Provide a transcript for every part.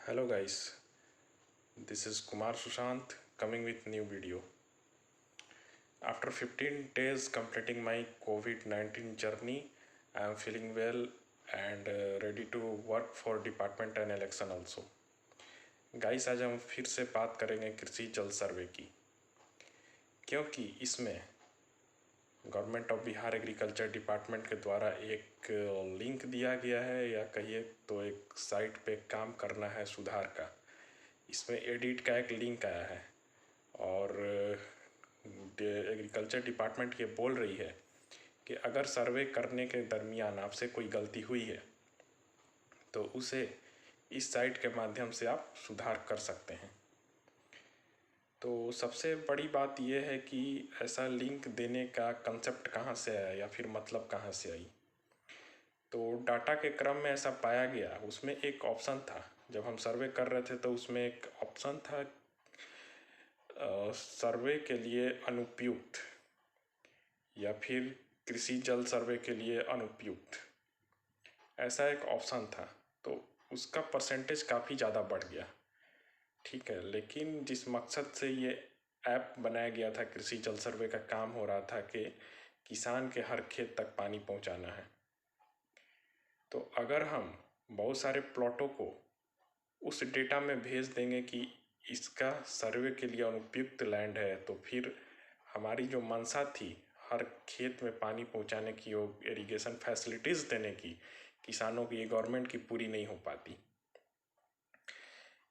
Hello guys, this is Kumar Sushant coming with new video. After 15 days completing my COVID-19 journey, I am feeling well and ready to work for department and election also. Guys आज हम फिर से बात करेंगे कृषि जल सर्वे की, क्योंकि इसमें government of Bihar agriculture department के द्वारा एक लिंक दिया गया है, या कहिए तो एक साइट पे काम करना है सुधार का। इसमें एडिट का एक लिंक आया है और एग्रीकल्चर डिपार्टमेंट ये बोल रही है कि अगर सर्वे करने के दरमियान आपसे कोई गलती हुई है तो उसे इस साइट के माध्यम से आप सुधार कर सकते हैं। तो सबसे बड़ी बात यह है कि ऐसा लिंक देने का कंसेप्ट कहाँ से आया या फिर मतलब कहाँ से आई। तो डाटा के क्रम में ऐसा पाया गया, उसमें एक ऑप्शन था। जब हम सर्वे कर रहे थे तो उसमें एक ऑप्शन था सर्वे के लिए अनुपयुक्त या फिर कृषि जल सर्वे के लिए अनुपयुक्त, ऐसा एक ऑप्शन था। तो उसका परसेंटेज काफ़ी ज़्यादा बढ़ गया, ठीक है। लेकिन जिस मकसद से ये ऐप बनाया गया था, कृषि जल सर्वे का काम हो रहा था कि किसान के हर खेत तक पानी पहुंचाना है। तो अगर हम बहुत सारे प्लॉटों को उस डेटा में भेज देंगे कि इसका सर्वे के लिए अनुपयुक्त लैंड है, तो फिर हमारी जो मंशा थी हर खेत में पानी पहुंचाने की और इरिगेशन फैसिलिटीज़ देने की किसानों की, ये गवर्नमेंट की पूरी नहीं हो पाती।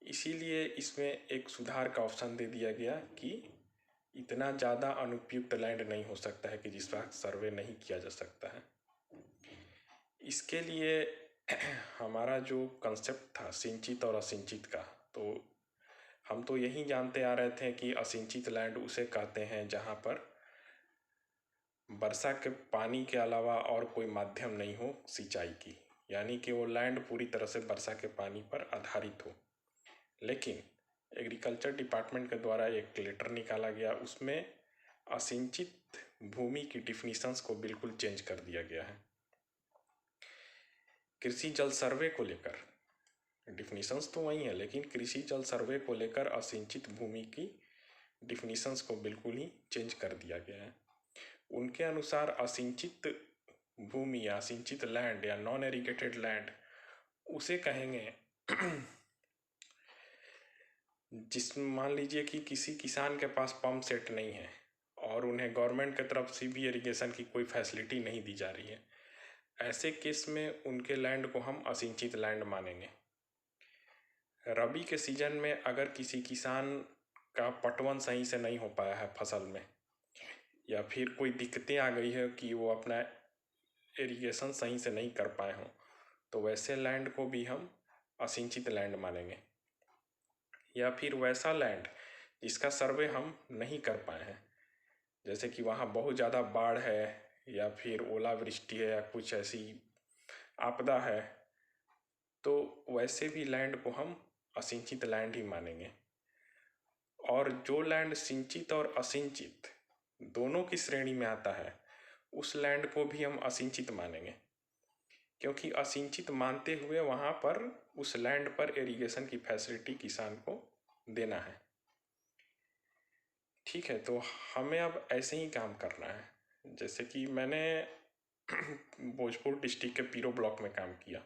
इसीलिए इसमें एक सुधार का ऑप्शन दे दिया गया कि इतना ज़्यादा अनुपयुक्त लैंड नहीं हो सकता है कि जिसका सर्वे नहीं किया जा सकता है। इसके लिए हमारा जो कंसेप्ट था सिंचित और असिंचित का, तो हम तो यही जानते आ रहे थे कि असिंचित लैंड उसे कहते हैं जहाँ पर वर्षा के पानी के अलावा और कोई माध्यम नहीं हो सिंचाई की, यानी कि वो लैंड पूरी तरह से वर्षा के पानी पर आधारित हो। लेकिन एग्रीकल्चर डिपार्टमेंट के द्वारा एक लेटर निकाला गया, उसमें असिंचित भूमि की डिफिनीशंस को बिल्कुल चेंज कर दिया गया है। कृषि जल सर्वे को लेकर डिफिनीशंस तो वही है, लेकिन कृषि जल सर्वे को लेकर असिंचित भूमि की डिफिनीशंस को बिल्कुल ही चेंज कर दिया गया है। उनके अनुसार असिंचित भूमि या असिंचित लैंड या नॉन इरिगेटेड लैंड उसे कहेंगे जिसमें मान लीजिए कि किसी किसान के पास पंप सेट नहीं है और उन्हें गवर्नमेंट की तरफ से भी इरिगेशन की कोई फैसिलिटी नहीं दी जा रही है। ऐसे केस में उनके लैंड को हम असिंचित लैंड मानेंगे। रबी के सीजन में अगर किसी किसान का पटवन सही से नहीं हो पाया है फसल में, या फिर कोई दिक्कतें आ गई है कि वो अपना इरिगेशन सही से नहीं कर पाए हों, तो वैसे लैंड को भी हम असिंचित लैंड मानेंगे। या फिर वैसा लैंड जिसका सर्वे हम नहीं कर पाए हैं, जैसे कि वहाँ बहुत ज़्यादा बाढ़ है या फिर ओलावृष्टि है या कुछ ऐसी आपदा है, तो वैसे भी लैंड को हम असिंचित लैंड ही मानेंगे। और जो लैंड सिंचित और असिंचित दोनों की श्रेणी में आता है, उस लैंड को भी हम असिंचित मानेंगे, क्योंकि असिंचित मानते हुए वहाँ पर उस लैंड पर इरिगेशन की फैसिलिटी किसान को देना है, ठीक है। तो हमें अब ऐसे ही काम करना है। जैसे कि मैंने भोजपुर डिस्ट्रिक्ट के पीरो ब्लॉक में काम किया,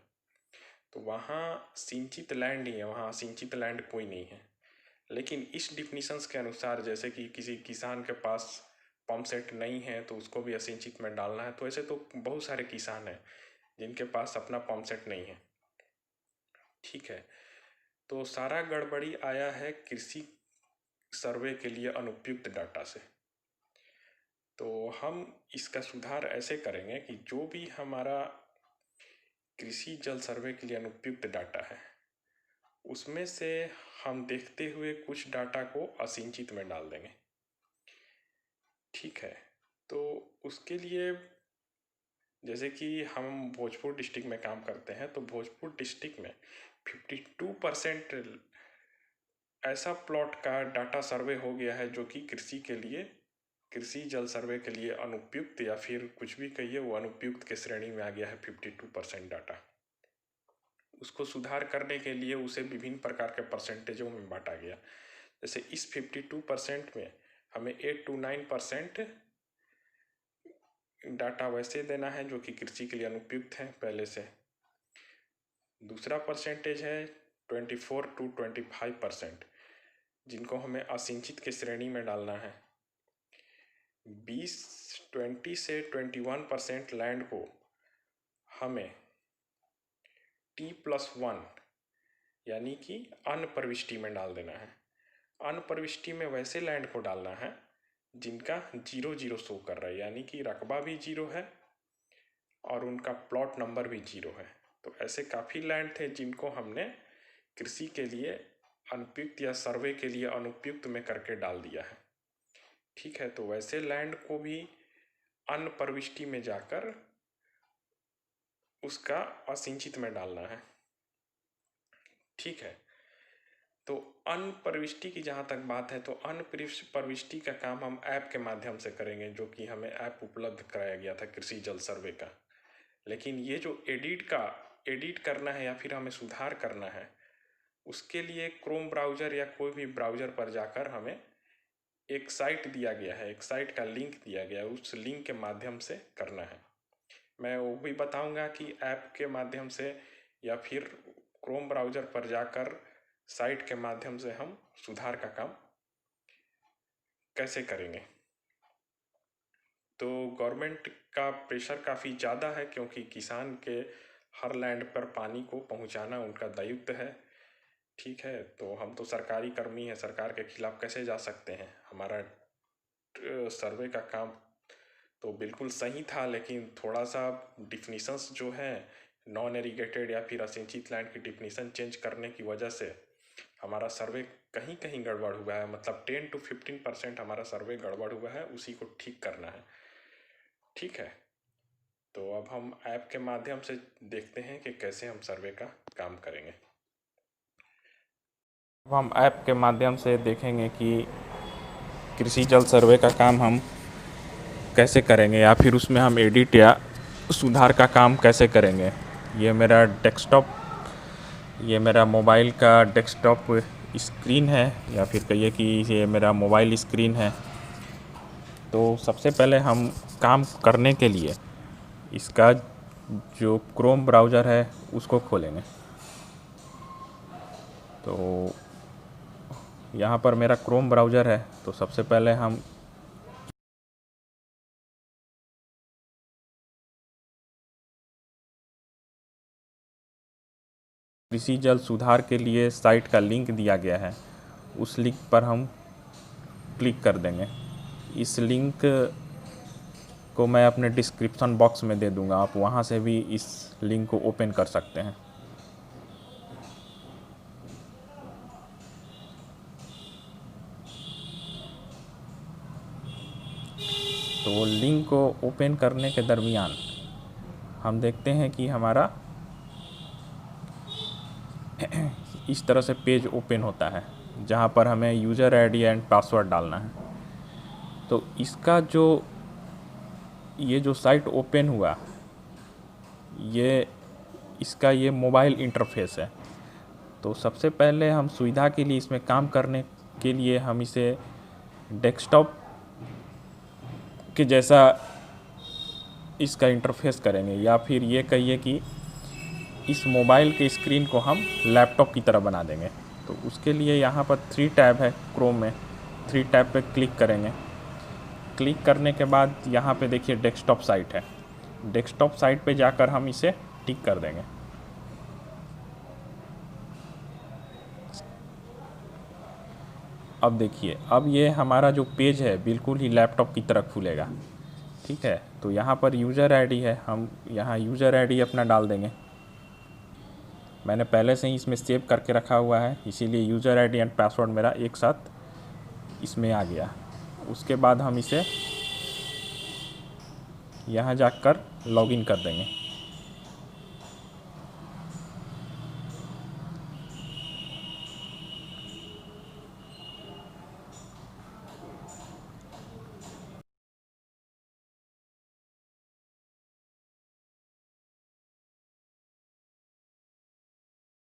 तो वहाँ सिंचित लैंड ही है, वहाँ असिंचित लैंड कोई नहीं है। लेकिन इस डिफिनीशंस के अनुसार, जैसे कि किसी किसान के पास पंप सेट नहीं है तो उसको भी असिंचित में डालना है। तो ऐसे तो बहुत सारे किसान हैं जिनके पास अपना पंप सेट नहीं है, ठीक है। तो सारा गड़बड़ी आया है कृषि सर्वे के लिए अनुपयुक्त डाटा से। तो हम इसका सुधार ऐसे करेंगे कि जो भी हमारा कृषि जल सर्वे के लिए अनुपयुक्त डाटा है, उसमें से हम देखते हुए कुछ डाटा को असिंचित में डाल देंगे, ठीक है। तो उसके लिए जैसे कि हम भोजपुर डिस्ट्रिक्ट में काम करते हैं, तो भोजपुर डिस्ट्रिक्ट में 52% ऐसा प्लॉट का डाटा सर्वे हो गया है जो कि कृषि जल सर्वे के लिए अनुपयुक्त या फिर कुछ भी कहिए वो अनुपयुक्त के श्रेणी में आ गया है। 52% डाटा उसको सुधार करने के लिए उसे विभिन्न प्रकार के परसेंटेजों में बांटा गया। जैसे इस 52% में हमें 8 to 9% डाटा वैसे देना है जो कि कृषि के लिए अनुपयुक्त हैं पहले से। दूसरा परसेंटेज है 24 to 25%, जिनको हमें असिंचित की श्रेणी में डालना है। 20 से 21% लैंड को हमें T+1 यानी कि अन्न प्रविष्टि में डाल देना है। अन्न प्रविष्टि में वैसे लैंड को डालना है जिनका 0 शो कर रहा है, यानी कि रकबा भी 0 है और उनका प्लॉट नंबर भी 0 है। तो ऐसे काफ़ी लैंड थे जिनको हमने कृषि के लिए अनुपयुक्त या सर्वे के लिए अनुपयुक्त में करके डाल दिया है। ठीक है, तो वैसे लैंड को भी अन्न प्रविष्टि में जाकर उसका असिंचित में डालना है। ठीक है, तो अन्न प्रविष्टि की जहाँ तक बात है, तो अन्न प्रविष्टि का काम हम ऐप के माध्यम से करेंगे, जो कि हमें ऐप उपलब्ध कराया गया था कृषि जल सर्वे का। लेकिन ये जो एडिट करना है या फिर हमें सुधार करना है, उसके लिए क्रोम ब्राउज़र या कोई भी ब्राउज़र पर जाकर हमें एक साइट दिया गया है, एक साइट का लिंक दिया गया है, उस लिंक के माध्यम से करना है। मैं वो भी बताऊंगा कि ऐप के माध्यम से या फिर क्रोम ब्राउज़र पर जाकर साइट के माध्यम से हम सुधार का काम कैसे करेंगे। तो गवर्नमेंट का प्रेशर काफ़ी ज़्यादा है, क्योंकि किसान के हर लैंड पर पानी को पहुंचाना उनका दायित्व है। ठीक है, तो हम तो सरकारी कर्मी हैं, सरकार के खिलाफ कैसे जा सकते हैं। हमारा सर्वे का काम तो बिल्कुल सही था, लेकिन थोड़ा सा डिफिनीशंस जो है नॉन एरीगेटेड या फिर असिंचित लैंड की डिफिनीशन चेंज करने की वजह से हमारा सर्वे कहीं कहीं गड़बड़ हुआ है। मतलब 10 to 15% हमारा सर्वे गड़बड़ हुआ है, उसी को ठीक करना है। ठीक है, तो अब हम ऐप के माध्यम से देखते हैं कि कैसे हम सर्वे का काम करेंगे। अब हम ऐप के माध्यम से देखेंगे कि कृषि जल सर्वे का काम हम कैसे करेंगे, या फिर उसमें हम एडिट या सुधार का काम कैसे करेंगे। ये मेरा मोबाइल का डेस्कटॉप स्क्रीन है, या फिर कहिए कि ये मेरा मोबाइल स्क्रीन है। तो सबसे पहले हम काम करने के लिए इसका जो क्रोम ब्राउज़र है उसको खोलेंगे। तो यहाँ पर मेरा क्रोम ब्राउज़र है, तो सबसे पहले हम कृषि जल सुधार के लिए साइट का लिंक दिया गया है, उस लिंक पर हम क्लिक कर देंगे। इस लिंक को मैं अपने डिस्क्रिप्शन बॉक्स में दे दूंगा, आप वहां से भी इस लिंक को ओपन कर सकते हैं। तो लिंक को ओपन करने के दरमियान हम देखते हैं कि हमारा इस तरह से पेज ओपन होता है, जहां पर हमें यूज़र आईडी एंड पासवर्ड डालना है। तो इसका ये जो साइट ओपन हुआ, इसका ये मोबाइल इंटरफेस है। तो सबसे पहले हम सुविधा के लिए इसमें काम करने के लिए हम इसे डेस्कटॉप के जैसा इसका इंटरफेस करेंगे, या फिर ये कहिए कि इस मोबाइल के स्क्रीन को हम लैपटॉप की तरह बना देंगे। तो उसके लिए यहाँ पर 3 टैब है क्रोम में, 3 टैब पे क्लिक करेंगे। क्लिक करने के बाद यहाँ पे देखिए डेस्कटॉप साइट है, डेस्कटॉप साइट पे जाकर हम इसे टिक कर देंगे। अब देखिए, अब ये हमारा जो पेज है बिल्कुल ही लैपटॉप की तरह खुलेगा। ठीक है, तो यहाँ पर यूज़र आईडी है, हम यहाँ यूज़र आईडी अपना डाल देंगे। मैंने पहले से ही इसमें सेव करके रखा हुआ है, इसीलिए यूज़र आईडी एंड पासवर्ड मेरा एक साथ इसमें आ गया। उसके बाद हम इसे यहाँ जाकर लॉगिन कर देंगे।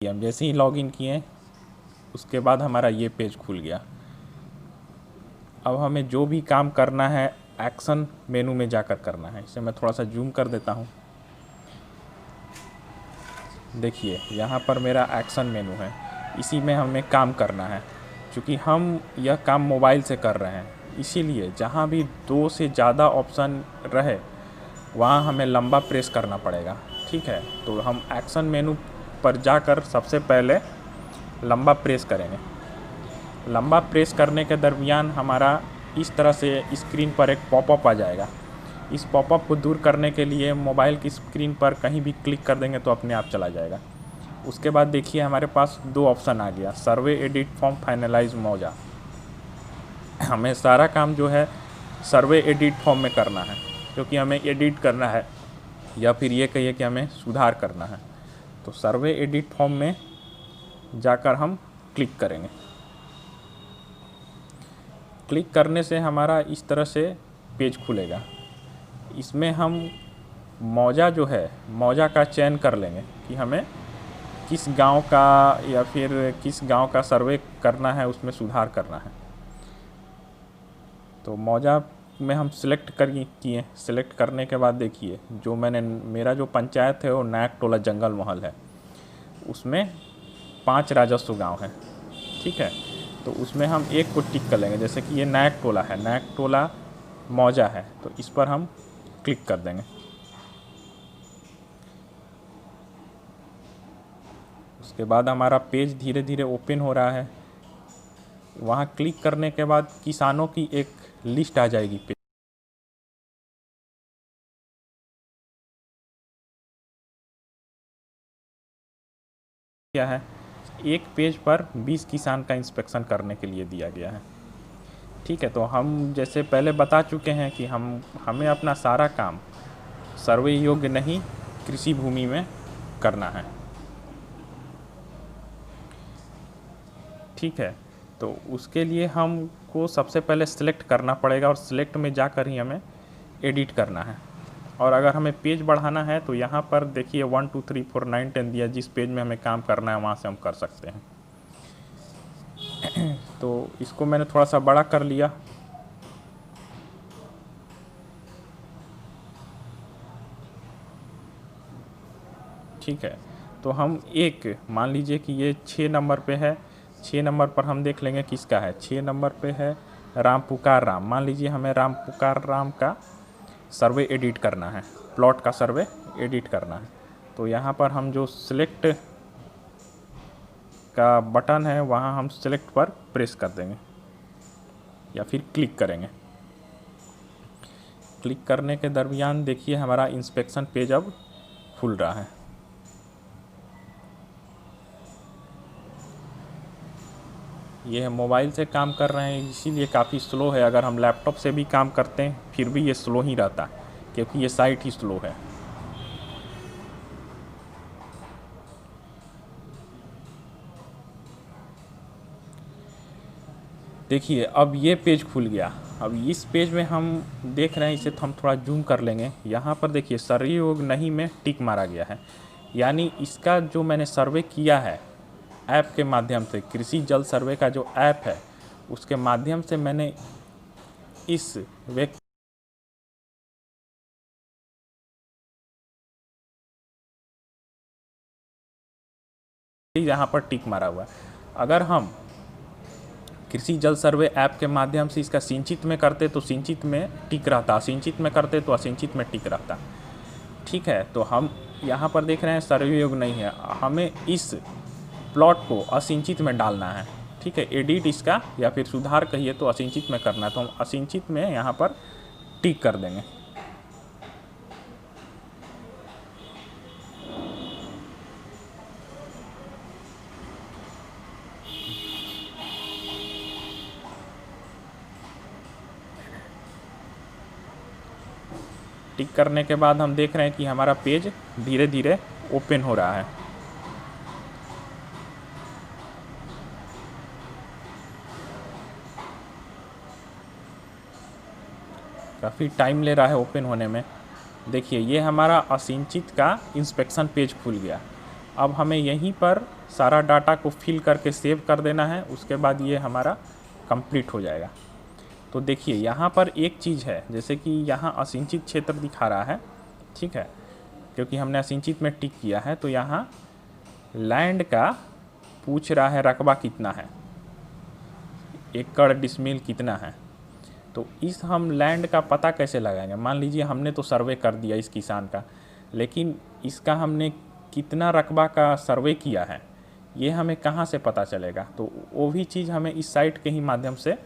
हम जैसे ही लॉगिन किए उसके बाद हमारा ये पेज खुल गया। अब हमें जो भी काम करना है एक्शन मेनू में जाकर करना है। इसे मैं थोड़ा सा जूम कर देता हूँ। देखिए यहाँ पर मेरा एक्शन मेनू है, इसी में हमें काम करना है। क्योंकि हम यह काम मोबाइल से कर रहे हैं, इसीलिए जहाँ भी 2 से ज़्यादा ऑप्शन रहे वहाँ हमें लंबा प्रेस करना पड़ेगा। ठीक है, तो हम एक्शन मेनू पर जाकर सबसे पहले लंबा प्रेस करेंगे। लंबा प्रेस करने के दरमियान हमारा इस तरह से स्क्रीन पर एक पॉपअप आ जाएगा। इस पॉपअप को दूर करने के लिए मोबाइल की स्क्रीन पर कहीं भी क्लिक कर देंगे तो अपने आप चला जाएगा। उसके बाद देखिए हमारे पास 2 ऑप्शन आ गया, सर्वे, एडिट फॉर्म, फाइनलाइज मौजा। हमें सारा काम जो है सर्वे एडिट फॉर्म में करना है, क्योंकि हमें एडिट करना है या फिर ये कहिए कि हमें सुधार करना है। तो सर्वे एडिट फॉर्म में जाकर हम क्लिक करेंगे। क्लिक करने से हमारा इस तरह से पेज खुलेगा। इसमें हम मौजा जो है मौजा का चयन कर लेंगे कि हमें किस गांव का या फिर किस गांव का सर्वे करना है, उसमें सुधार करना है। तो मौजा में हम सिलेक्ट किए। सिलेक्ट करने के बाद देखिए जो मेरा जो पंचायत है वो नायक टोला जंगल महल है, उसमें 5 राजस्व गांव हैं। ठीक है, तो उसमें हम एक को टिक कर लेंगे। जैसे कि ये नायक टोला है, नायक टोला मौजा है, तो इस पर हम क्लिक कर देंगे। उसके बाद हमारा पेज धीरे धीरे ओपन हो रहा है। वहाँ क्लिक करने के बाद किसानों की एक लिस्ट आ जाएगी। क्या है, एक पेज पर 20 किसान का इंस्पेक्शन करने के लिए दिया गया है। ठीक है, तो हम जैसे पहले बता चुके हैं कि हमें अपना सारा काम सर्वे योग्य नहीं कृषि भूमि में करना है। ठीक है, तो उसके लिए हमको सबसे पहले सिलेक्ट करना पड़ेगा और सिलेक्ट में जाकर ही हमें एडिट करना है। और अगर हमें पेज बढ़ाना है तो यहाँ पर देखिए 1 2 3 4 9 10 दिया, जिस पेज में हमें काम करना है वहाँ से हम कर सकते हैं। तो इसको मैंने थोड़ा सा बड़ा कर लिया। ठीक है, तो हम एक मान लीजिए कि ये 6 नंबर पे है। 6 नंबर पर हम देख लेंगे किसका है। 6 नंबर पे है राम पुकार राम। मान लीजिए हमें राम पुकार राम का सर्वे एडिट करना है, प्लॉट का सर्वे एडिट करना है। तो यहाँ पर हम जो सिलेक्ट का बटन है वहाँ हम सिलेक्ट पर प्रेस कर देंगे या फिर क्लिक करेंगे। क्लिक करने के दरमियान देखिए हमारा इंस्पेक्शन पेज अब खुल रहा है। ये मोबाइल से काम कर रहे हैं इसीलिए काफ़ी स्लो है। अगर हम लैपटॉप से भी काम करते हैं फिर भी ये स्लो ही रहता है, क्योंकि ये साइट ही स्लो है। देखिए अब ये पेज खुल गया। अब इस पेज में हम देख रहे हैं, इसे तो हम थोड़ा जूम कर लेंगे। यहाँ पर देखिए सर्वे योग्य नहीं में टिक मारा गया है, यानी इसका जो मैंने सर्वे किया है ऐप के माध्यम से, कृषि जल सर्वे का जो ऐप है उसके माध्यम से मैंने इस व्यक्ति यहाँ पर टिक मारा हुआ है। अगर हम कृषि जल सर्वे ऐप के माध्यम से इसका सिंचित में करते तो सिंचित में टिक रहता, असिंचित में करते तो असिंचित में टिक रहता। ठीक है, तो हम यहाँ पर देख रहे हैं सर्वे योग्य नहीं है, हमें इस प्लॉट को असिंचित में डालना है। ठीक है, एडिट इसका या फिर सुधार कहिए तो असिंचित में करना है, तो हम असिंचित में यहाँ पर टिक कर देंगे। टिक करने के बाद हम देख रहे हैं कि हमारा पेज धीरे धीरे ओपन हो रहा है। काफ़ी टाइम ले रहा है ओपन होने में। देखिए ये हमारा असिंचित का इंस्पेक्शन पेज खुल गया। अब हमें यहीं पर सारा डाटा को फिल करके सेव कर देना है, उसके बाद ये हमारा कंप्लीट हो जाएगा। तो देखिए यहाँ पर एक चीज़ है, जैसे कि यहाँ असिंचित क्षेत्र दिखा रहा है, ठीक है, क्योंकि हमने असिंचित में टिक किया है। तो यहाँ लैंड का पूछ रहा है रकबा कितना है, एकड़ डिसमिल कितना है। तो इस हम लैंड का पता कैसे लगाएंगे? मान लीजिए हमने तो सर्वे कर दिया इस किसान का, लेकिन इसका हमने कितना रकबा का सर्वे किया है ये हमें कहाँ से पता चलेगा? तो वो भी चीज़ हमें इस साइट के ही माध्यम से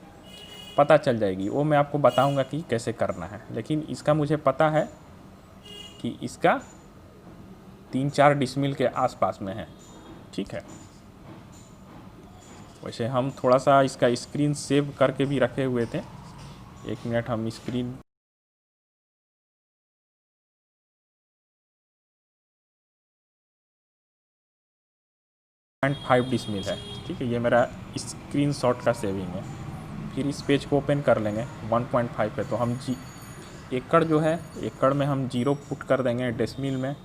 पता चल जाएगी। वो मैं आपको बताऊंगा कि कैसे करना है, लेकिन इसका मुझे पता है कि इसका 3-4 डिसमिल के आसपास में है, ठीक है। वैसे हम थोड़ा सा इसका स्क्रीन सेव करके भी रखे हुए थे। 1 मिनट, हम स्क्रीन 0.5 डिसमिल है, ठीक है। ये मेरा स्क्रीनशॉट का सेविंग है। फिर इस पेज को ओपन कर लेंगे। 1.5 है तो हम एकड़ जो है, एकड़ में हम 0 पुट कर देंगे, डेसिमल में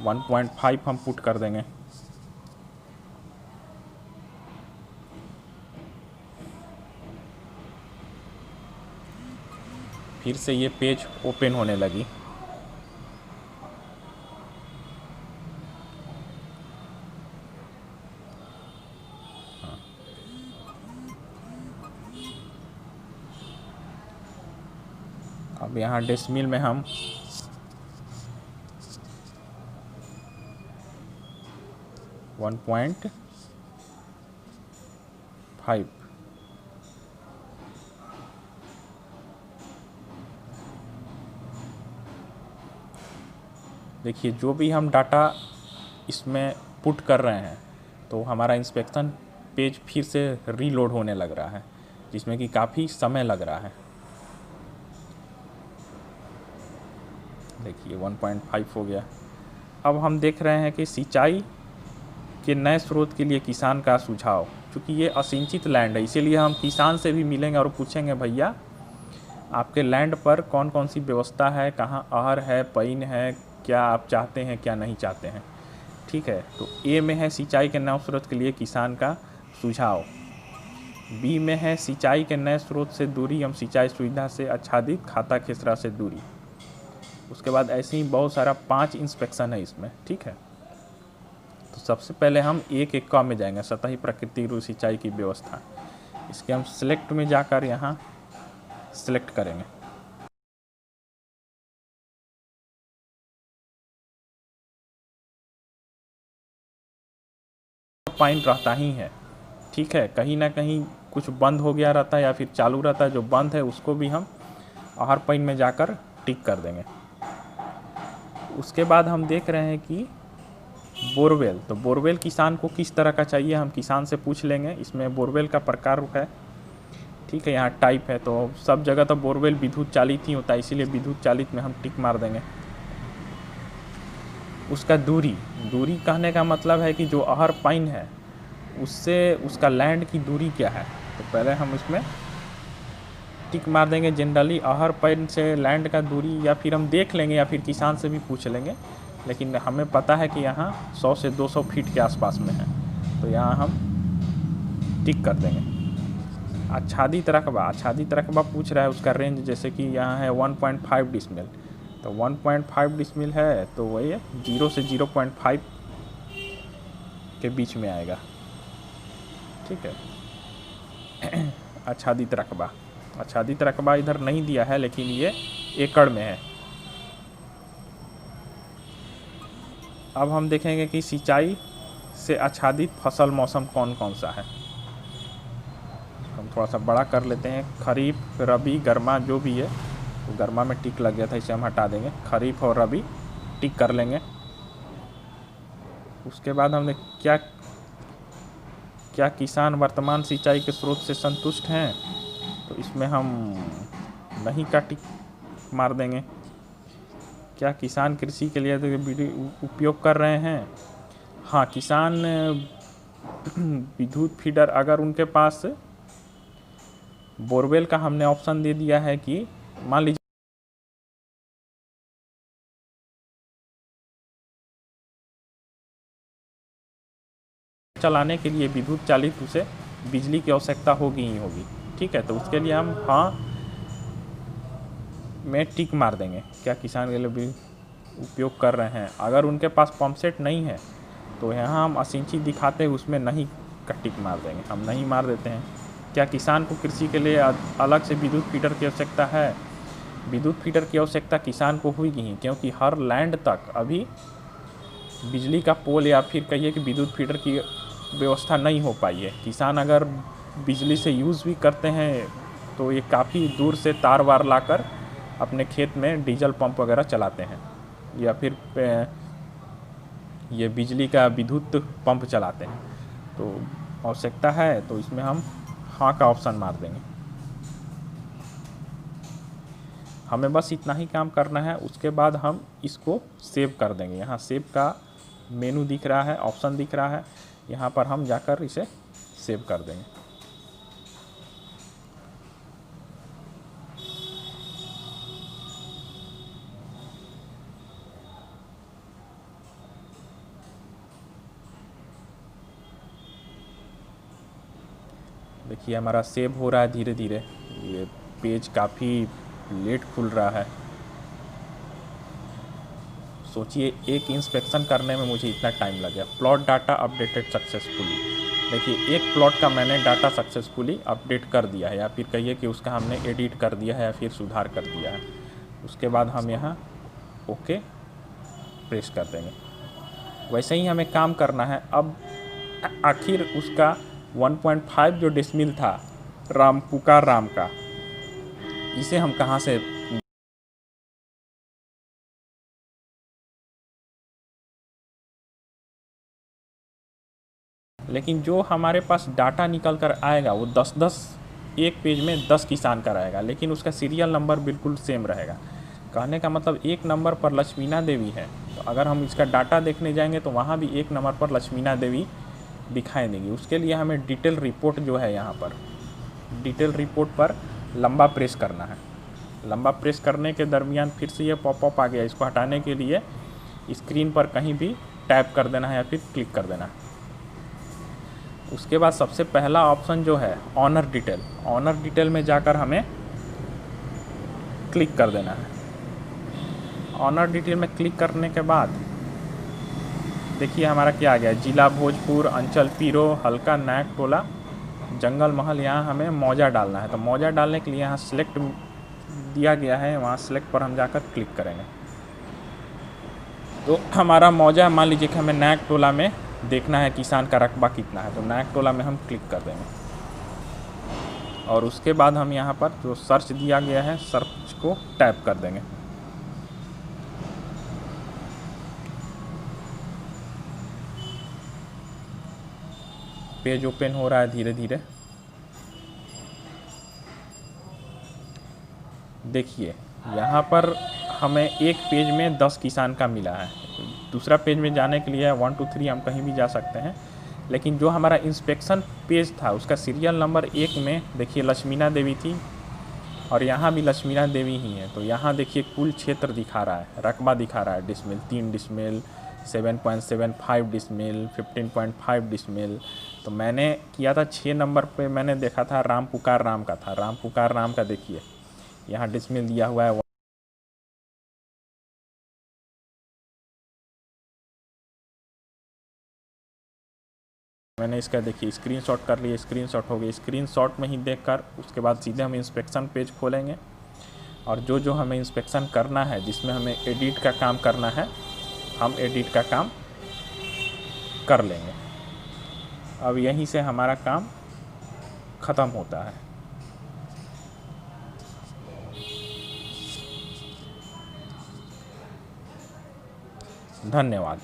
1.5 हम पुट कर देंगे। फिर से ये पेज ओपन होने लगी। अब यहाँ डेसिमल में हम 1.5 देखिए जो भी हम डाटा इसमें पुट कर रहे हैं तो हमारा इंस्पेक्शन पेज फिर से रीलोड होने लग रहा है, जिसमें कि काफ़ी समय लग रहा है। देखिए 1.5 हो गया। अब हम देख रहे हैं कि सिंचाई के नए स्रोत के लिए किसान का सुझाव। क्योंकि ये असिंचित लैंड है, इसीलिए हम किसान से भी मिलेंगे और पूछेंगे भैया आपके लैंड पर कौन कौन सी व्यवस्था है, कहाँ आहर है, पईन है, क्या आप चाहते हैं क्या नहीं चाहते हैं, ठीक है। तो ए में है सिंचाई के नए स्रोत के लिए किसान का सुझाव। बी में है सिंचाई के नए स्रोत से दूरी एवं सिंचाई सुविधा से आच्छादित खाता खेसरा से दूरी। उसके बाद ऐसे ही बहुत सारा 5 इंस्पेक्शन है इसमें, ठीक है। तो सबसे पहले हम 1 में जाएंगे, सतही प्राकृतिक रूप सिंचाई की व्यवस्था। इसके हम सिलेक्ट में जाकर यहाँ सिलेक्ट करेंगे। पाइन रहता ही है, ठीक है, कहीं ना कहीं कुछ बंद हो गया रहता है या फिर चालू रहता है। जो बंद है उसको भी हम आहर पाइन में जाकर टिक कर देंगे। उसके बाद हम देख रहे हैं कि बोरवेल, तो बोरवेल किसान को किस तरह का चाहिए हम किसान से पूछ लेंगे। इसमें बोरवेल का प्रकार है, ठीक है, यहाँ टाइप है। तो सब जगह तो बोरवेल विद्युत चालित ही होता है, इसीलिए विद्युत चालित में हम टिक मार देंगे। उसका दूरी कहने का मतलब है कि जो आहर पाइन है उससे उसका लैंड की दूरी क्या है। तो पहले हम इसमें टिक मार देंगे। जनरली आहर पाइन से लैंड का दूरी या फिर हम देख लेंगे या फिर किसान से भी पूछ लेंगे, लेकिन हमें पता है कि यहाँ 100 से 200 फीट के आसपास में है। तो यहाँ हम टिक कर देंगे। आच्छादित रकबा पूछ रहा है, उसका रेंज जैसे कि यहाँ है 1.5 डिसमिल। तो 1.5 डिसमिल है तो वही है 0 से 0.5 के बीच में आएगा, ठीक है। आच्छादित रकबा इधर नहीं दिया है, लेकिन ये एकड़ में है। अब हम देखेंगे कि सिंचाई से आच्छादित फसल मौसम कौन कौन सा है। हम थोड़ा सा बड़ा कर लेते हैं। खरीफ, रबी, गर्मा जो भी है, तो गर्मा में टिक लग गया था, इसे हम हटा देंगे। खरीफ और रबी टिक कर लेंगे। उसके बाद हमने क्या किसान वर्तमान सिंचाई के स्रोत से संतुष्ट हैं, तो इसमें हम नहीं का टिक मार देंगे। क्या किसान कृषि के लिए उपयोग कर रहे हैं? हाँ, किसान विद्युत फीडर, अगर उनके पास बोरवेल का हमने ऑप्शन दे दिया है कि मान लीजिए चलाने के लिए विद्युत चालित उसे बिजली की आवश्यकता होगी ही होगी। ठीक है, तो उसके लिए हम हाँ में टिक मार देंगे, क्या किसान के लिए भी उपयोग कर रहे हैं। अगर उनके पास पंप सेट नहीं है तो यहाँ हम असिंचित दिखाते हैं उसमें नहीं का टिक मार देंगे, हम नहीं मार देते हैं। क्या किसान को कृषि के लिए अलग से विद्युत फीडर की आवश्यकता है? विद्युत फीडर की आवश्यकता किसान को हुई ही, क्योंकि हर लैंड तक अभी बिजली का पोल या फिर कहिए कि विद्युत फीडर की व्यवस्था नहीं हो पाई है। किसान अगर बिजली से यूज़ भी करते हैं तो ये काफ़ी दूर से तार वार लाकर अपने खेत में डीजल पंप वगैरह चलाते हैं, या फिर ये बिजली का विद्युत पंप चलाते हैं। तो आवश्यकता है तो इसमें हम हाँ का ऑप्शन मार देंगे। हमें बस इतना ही काम करना है, उसके बाद हम इसको सेव कर देंगे। यहाँ सेव का मेनू दिख रहा है, ऑप्शन दिख रहा है, यहाँ पर हम जाकर इसे सेव कर देंगे। देखिए हमारा सेव हो रहा है धीरे धीरे। ये पेज काफ़ी लेट खुल रहा है। सोचिए एक इंस्पेक्शन करने में मुझे इतना टाइम लग गया। Plot data updated successfully. देखिए एक प्लॉट का मैंने डाटा सक्सेसफुली अपडेट कर दिया है, या फिर कहिए कि उसका हमने एडिट कर दिया है या फिर सुधार कर दिया है। उसके बाद हम यहाँ ओके प्रेस कर देंगे। वैसे ही हमें काम करना है। अब आखिर उसका 1.5 जो डेसिमल था पुकार राम का, इसे हम कहाँ से, लेकिन जो हमारे पास डाटा निकल कर आएगा वो 10-10 एक पेज में 10 किसान का रहेगा, लेकिन उसका सीरियल नंबर बिल्कुल सेम रहेगा। कहने का मतलब एक नंबर पर लक्ष्मीना देवी है, तो अगर हम इसका डाटा देखने जाएंगे तो वहाँ भी एक नंबर पर लक्ष्मीना देवी दिखाई देगी। उसके लिए हमें डिटेल रिपोर्ट जो है, यहाँ पर डिटेल रिपोर्ट पर लंबा प्रेस करना है। लंबा प्रेस करने के दरमियान फिर से ये पॉपअप आ गया। इसको हटाने के लिए स्क्रीन पर कहीं भी टैप कर देना है या फिर क्लिक कर देना है। उसके बाद सबसे पहला ऑप्शन जो है ऑनर डिटेल, ऑनर डिटेल में जाकर हमें क्लिक कर देना है। ऑनर डिटेल में क्लिक करने के बाद देखिए हमारा क्या आ गया, जिला भोजपुर, अंचल पीरो, हल्का नायक टोला, जंगल महल। यहाँ हमें मौजा डालना है, तो मौजा डालने के लिए यहाँ सिलेक्ट दिया गया है, वहाँ सिलेक्ट पर हम जाकर क्लिक करेंगे तो हमारा मौजा, मान लीजिए कि हमें नायक टोला में देखना है किसान का रकबा कितना है, तो नायक टोला में हम क्लिक कर देंगे। और उसके बाद हम यहाँ पर जो सर्च दिया गया है, सर्च को टैप कर देंगे। पेज ओपन हो रहा है धीरे धीरे। देखिए यहाँ पर हमें एक पेज में 10 किसान का मिला है। दूसरा पेज में जाने के लिए 1 2 3 हम कहीं भी जा सकते हैं, लेकिन जो हमारा इंस्पेक्शन पेज था उसका सीरियल नंबर 1 में देखिए लक्ष्मीना देवी थी, और यहाँ भी लक्ष्मीना देवी ही है। तो यहाँ देखिए कुल क्षेत्र दिखा रहा है, रकबा दिखा रहा है, डिसमिल 3 डिसमिल, 7.75 डिसमिल, 15.5 डिसमिल। तो मैंने किया था 6 नंबर पे, मैंने देखा था राम पुकार राम का था। राम पुकार राम का देखिए यहाँ डिसमिल दिया हुआ है। मैंने इसका देखिए स्क्रीनशॉट कर लिए, स्क्रीनशॉट हो गई। स्क्रीनशॉट में ही देखकर उसके बाद सीधे हम इंस्पेक्शन पेज खोलेंगे, और जो जो हमें इंस्पेक्शन करना है, जिसमें हमें एडिट का काम करना है, हम एडिट का काम कर लेंगे। अब यहीं से हमारा काम ख़त्म होता है। धन्यवाद।